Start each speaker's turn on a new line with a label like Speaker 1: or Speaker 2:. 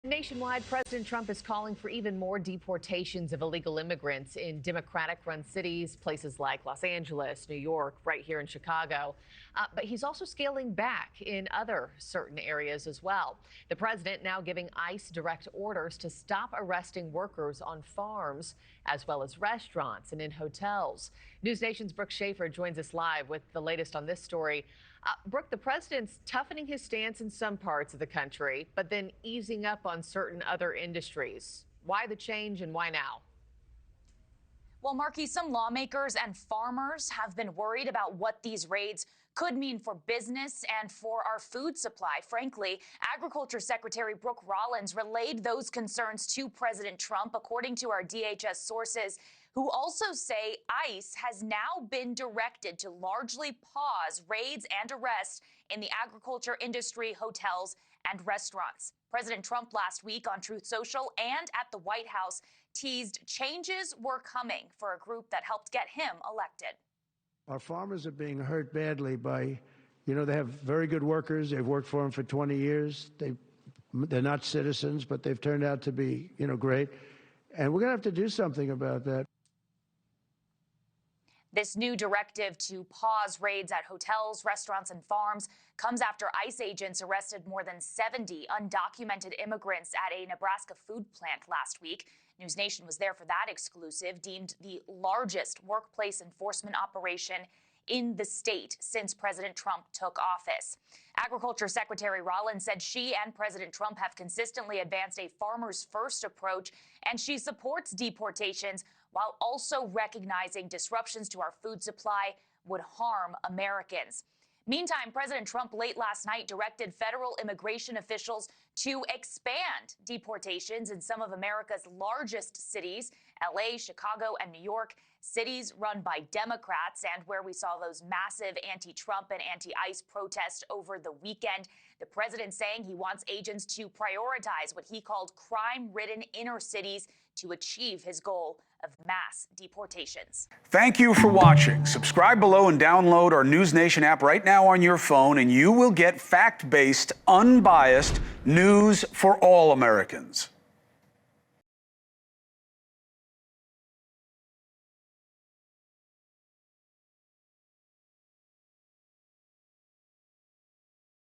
Speaker 1: Nationwide, President Trump is calling for even more deportations of illegal immigrants in Democratic-run cities, places like Los Angeles, New York, right here in Chicago. But he's also scaling back in other certain areas as well. The president now giving ICE direct orders to stop arresting workers on farms, as well as restaurants and in hotels. NewsNation's Brooke Schaefer joins us live with the latest on this story. Brooke, the president's toughening his stance in some parts of the country, but then easing up on certain other industries. Why the change and why now?
Speaker 2: Well, Markie, some lawmakers and farmers have been worried about what these raids could mean for business and for our food supply. Frankly, Agriculture Secretary Brooke Rollins relayed those concerns to President Trump, according to our DHS sources, who also say ICE has now been directed to largely pause raids and arrests in the agriculture industry, hotels, and restaurants. President Trump last week on Truth Social and at the White House teased changes were coming for a group that helped get him elected.
Speaker 3: Our farmers are being hurt badly by, they have very good workers. They've worked for them for 20 years. They're not citizens, but they've turned out to be, great. And we're going to have to do something about that.
Speaker 2: This new directive to pause raids at hotels, restaurants, and farms comes after ICE agents arrested more than 70 undocumented immigrants at a Nebraska food plant last week. NewsNation was there for that exclusive, deemed the largest workplace enforcement operation in the state since President Trump took office. Agriculture Secretary Rollins said she and President Trump have consistently advanced a farmers first approach, and she supports deportations while also recognizing disruptions to our food supply would harm Americans. Meantime, President Trump late last night directed federal immigration officials to expand deportations in some of America's largest cities, LA, Chicago, and New York, cities run by Democrats and where we saw those massive anti-Trump and anti-ICE protests over the weekend. The president saying he wants agents to prioritize what he called crime-ridden inner cities to achieve his goal of mass deportations.
Speaker 4: Thank you for watching. Subscribe below and download our NewsNation app right now on your phone, and you will get fact-based, unbiased news for all Americans.